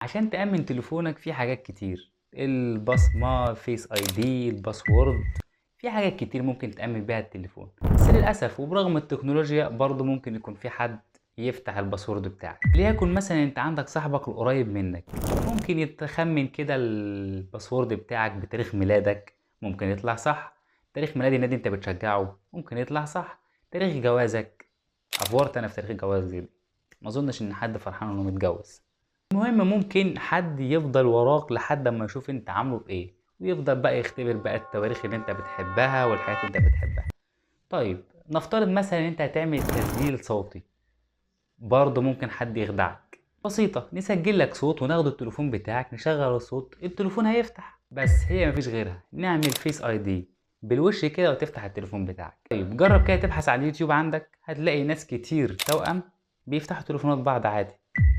عشان تأمن تليفونك في حاجات كتير، البصمة، فيس اي دي، الباسورد. في حاجات كتير ممكن تأمن بيها التليفون، بس للأسف وبرغم التكنولوجيا برضه ممكن يكون في حد يفتح الباسورد بتاعك. ليكن مثلا انت عندك صاحبك القريب منك، ممكن يتخمن كده الباسورد بتاعك بتاريخ ميلادك، ممكن يطلع صح. تاريخ ميلاد النادي انت بتشجعه ممكن يطلع صح. تاريخ جوازك، افورت انا في تاريخ جوازي دي، ما اظنش ان حد فرحان انه متجوز. المهم ممكن حد يفضل وراك لحد اما يشوف انت عامله بايه، ويفضل بقى يختبر بقى التواريخ اللي انت بتحبها والحاجات اللي انت بتحبها. طيب نفترض مثلا ان انت هتعمل تسجيل صوتي، برضه ممكن حد يخدعك. بسيطة، نسجل لك صوت وناخد التليفون بتاعك نشغل الصوت، التليفون هيفتح. بس هي مفيش غيرها، نعمل فيس اي دي بالوش كده وتفتح التليفون بتاعك. طيب جرب كده تبحث على اليوتيوب، عندك هتلاقي ناس كتير توأم بيفتحوا تليفونات بعض عادي.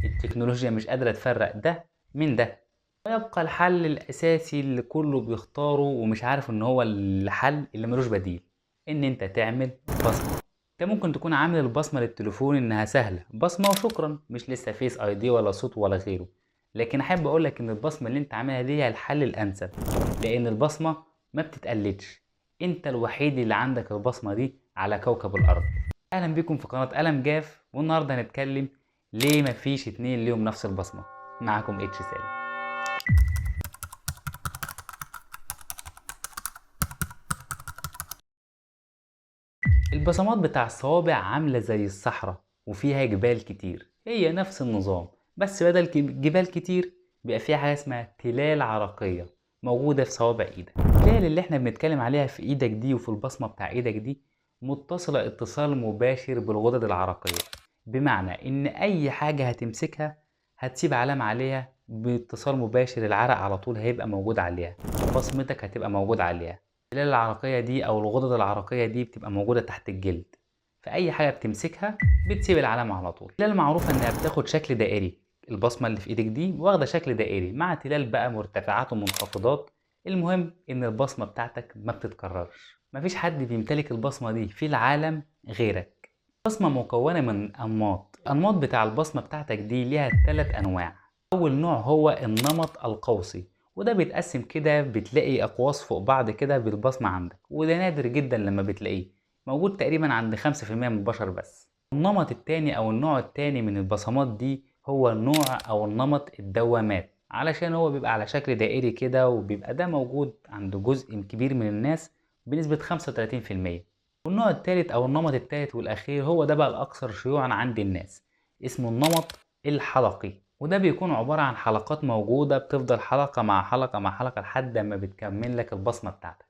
التكنولوجيا مش قادرة تفرق ده من ده. ويبقى الحل الأساسي اللي كله بيختاره ومش عارف إن هو الحل اللي ملوش بديل، إن أنت تعمل بصمة. أنت ممكن تكون عامل البصمة للتليفون إنها سهلة، بصمة وشكرا، مش لسه فيس أي دي ولا صوت ولا غيره. لكن أحب أقولك إن البصمة اللي أنت عاملها دي هي الحل الأنسب، لأن البصمة ما بتتقلدش. أنت الوحيد اللي عندك البصمة دي على كوكب الأرض. أهلا بكم في قناة قلم جاف، والنهاردة هنتكلم ليه مفيش اتنين ليهم نفس البصمة. معكم اتش سالم. البصمات بتاع الصوابع عاملة زي الصحراء وفيها جبال كتير، هي نفس النظام، بس بدل جبال كتير بيبقى فيها حاجة اسمها تلال عرقية موجودة في صوابع ايدك. التلال اللي احنا بنتكلم عليها في ايدك دي وفي البصمة بتاع ايدك دي متصلة اتصال مباشر بالغدد العرقية، بمعنى ان اي حاجة هتمسكها هتسيب علامة عليها باتصال مباشر، العرق على طول هيبقى موجود عليها، بصمتك هتبقى موجود عليها. الخلايا العرقية دي أو الغدد العرقية دي بتبقى موجودة تحت الجلد، فأي حاجة بتمسكها بتسيب العلامة على طول. التلال معروفة إنها بتاخد شكل دائري، البصمة اللي في إيدك دي واخدة شكل دائري مع تلال بقى مرتفعات ومنخفضات. المهم إن البصمة بتاعتك ما بتتكررش، مفيش حد بيمتلك البصمة دي في العالم غيرك. البصمة مكونة من أنماط، الأنماط بتاع البصمة بتاعتك دي ليها 3 أنواع. أول نوع هو النمط القوسي، وده بيتقسم كده، بتلاقي أقواس فوق بعض كده بالبصمة عندك، وده نادر جدا لما بتلاقيه، موجود تقريبا عند 5% من البشر بس. النمط التاني أو النوع التاني من البصمات دي هو النوع أو النمط الدوامات، علشان هو بيبقى على شكل دائري كده، وبيبقى ده موجود عند جزء كبير من الناس بنسبة 35%. والنوع التالت أو النمط التالت والأخير هو ده بقى الأكثر شيوعا عند الناس، اسمه النمط الحلقي، وده بيكون عبارة عن حلقات موجودة بتفضل حلقة مع حلقة مع حلقة لحد ما بتكمل لك البصمة بتاعتك،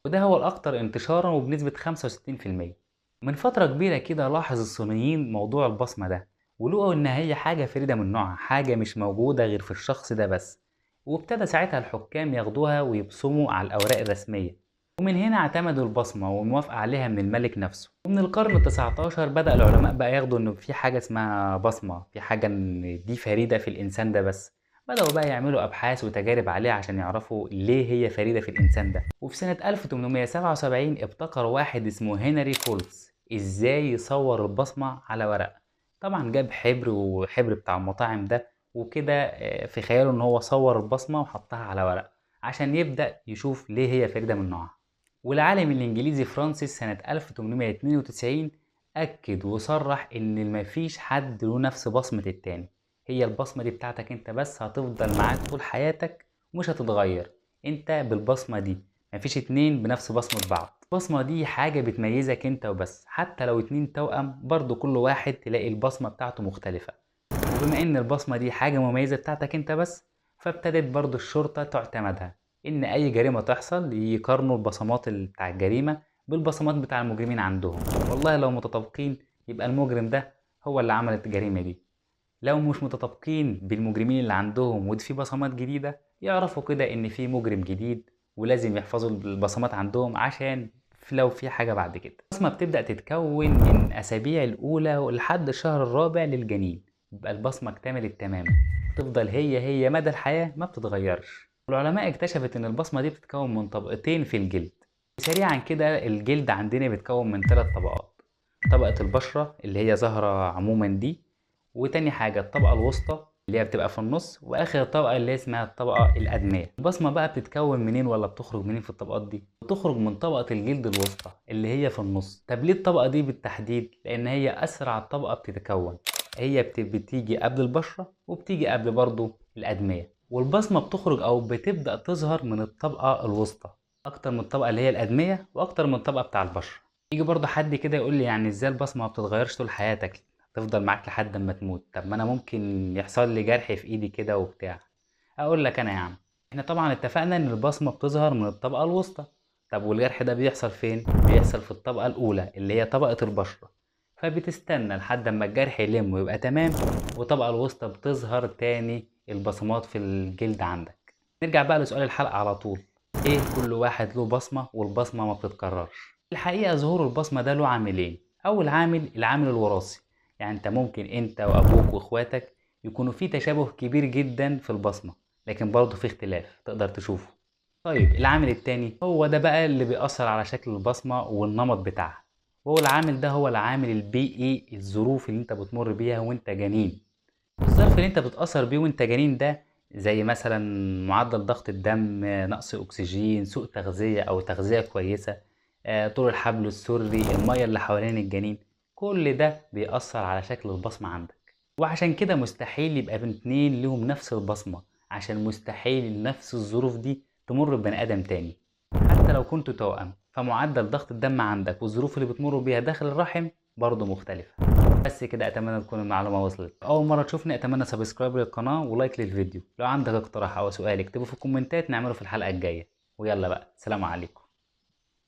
وده هو الأكثر انتشارا وبنسبة 65%. من فترة كبيرة كده لاحظ الصينيين موضوع البصمة ده، ولقوا إن هي حاجة فريدة من نوعها، حاجة مش موجودة غير في الشخص ده بس، وابتدى ساعتها الحكام ياخدوها ويبصموا على الأوراق الرسمية. ومن هنا اعتمدوا البصمة والموافقة عليها من الملك نفسه. ومن القرن التسعتاشر بدأ العلماء بقى ياخدوا إنه في حاجة اسمها بصمة، في حاجة إن دي فريدة في الإنسان ده بس. بدأوا بقى يعملوا أبحاث وتجارب عليها عشان يعرفوا ليه هي فريدة في الإنسان ده. وفي سنة 1877 ابتكر واحد اسمه هنري فولتز إزاي يصور البصمة على ورق. طبعا جاب حبر وحبر بتاع المطاعم ده وكده، في خياله إن هو صور البصمة وحطها على ورق عشان يبدأ يشوف ليه هي فريدة من نوعها. والعالم الإنجليزي فرانسيس سنة 1892 أكد وصرح إن مفيش حد له نفس بصمة التاني، هي البصمة دي بتاعتك أنت بس، هتفضل معاك طول حياتك ومش هتتغير. أنت بالبصمة دي، مفيش اتنين بنفس بصمة بعض. البصمة دي حاجة بتميزك أنت وبس، حتى لو اتنين توأم برضو كل واحد تلاقي البصمة بتاعته مختلفة. وبما إن البصمة دي حاجة مميزة بتاعتك أنت بس، فابتدت برضو الشرطة تعتمدها، إن أي جريمة تحصل يقارنوا البصمات بتاع الجريمة بالبصمات بتاع المجرمين عندهم. والله لو متطابقين يبقى المجرم ده هو اللي عمل الجريمة دي، لو مش متطابقين بالمجرمين اللي عندهم ودي في بصمات جديدة، يعرفوا كده إن في مجرم جديد، ولازم يحفظوا البصمات عندهم عشان لو في حاجة بعد كده. البصمة بتبدأ تتكون من أسابيع الأولى لحد الشهر الرابع للجنين، يبقى البصمة اكتملت تماما، تفضل هي مدى الحياة ما بتتغيرش. العلماء اكتشفت إن البصمة دي بتتكون من طبقتين في الجلد. سريعا كده، الجلد عندنا بيتكون من 3 طبقات: طبقة البشرة اللي هي ظاهرة عموما دي، وتاني حاجة الطبقة الوسطى اللي هي بتبقى في النص، واخر طبقه اللي هي اسمها الطبقه الادميه. البصمه بقى بتتكون منين ولا بتخرج منين في الطبقات دي؟ بتخرج من طبقه الجلد الوسطى اللي هي في النص. طب ليه الطبقه دي بالتحديد؟ لان هي اسرع طبقه بتتكون. هي بتيجي قبل البشره وبتيجي قبل برضو الادميه. والبصمه بتخرج او بتبدا تظهر من الطبقه الوسطى اكتر من الطبقه اللي هي الادميه واكتر من الطبقه بتاع البشره. يجي برضو حد كده يقول لي يعني ازاي البصمه ما بتتغيرش طول حياتك، تفضل معاك لحد اما تموت؟ طب ما انا ممكن يحصل لي جرح في ايدي كده وبتاع. اقول لك انا يا عم، احنا طبعا اتفقنا ان البصمه بتظهر من الطبقه الوسطى. طب والجرح ده بيحصل فين؟ بيحصل في الطبقه الاولى اللي هي طبقه البشره. فبتستنى لحد اما الجرح يلم ويبقى تمام، والطبقه الوسطى بتظهر تاني البصمات في الجلد عندك. نرجع بقى لسؤال الحلقه على طول، ايه كل واحد له بصمه والبصمه ما بتتكررش؟ الحقيقه ظهور البصمه ده له عاملين. اول عامل العامل الوراثي، يعني انت ممكن انت وابوك واخواتك يكونوا في تشابه كبير جدا في البصمة، لكن برضه في اختلاف تقدر تشوفه. طيب العامل التاني هو ده بقى اللي بيأثر على شكل البصمة والنمط بتاعها، وهو العامل ده هو العامل البيئي، الظروف اللي انت بتمر بيها وانت جنين. الظرف اللي انت بتتأثر بيه وانت جنين ده زي مثلا معدل ضغط الدم، نقص اكسجين، سوء تغذية او تغذية كويسة، طول الحبل السري، المية اللي حوالين الجنين. كل ده بيأثر على شكل البصمة عندك. وعشان كده مستحيل يبقى بين اتنين ليهم نفس البصمة، عشان مستحيل نفس الظروف دي تمر ببني آدم تاني. حتى لو كنتوا توأم فمعدل ضغط الدم عندك والظروف اللي بتمروا بيها داخل الرحم برضه مختلفة. بس كده اتمنى تكون المعلومه وصلت. اول مره تشوفني اتمنى سبسكرايب للقناه ولايك للفيديو. لو عندك اقتراح او سؤال اكتبه في الكومنتات نعمله في الحلقه الجايه. ويلا بقى، سلام عليكم.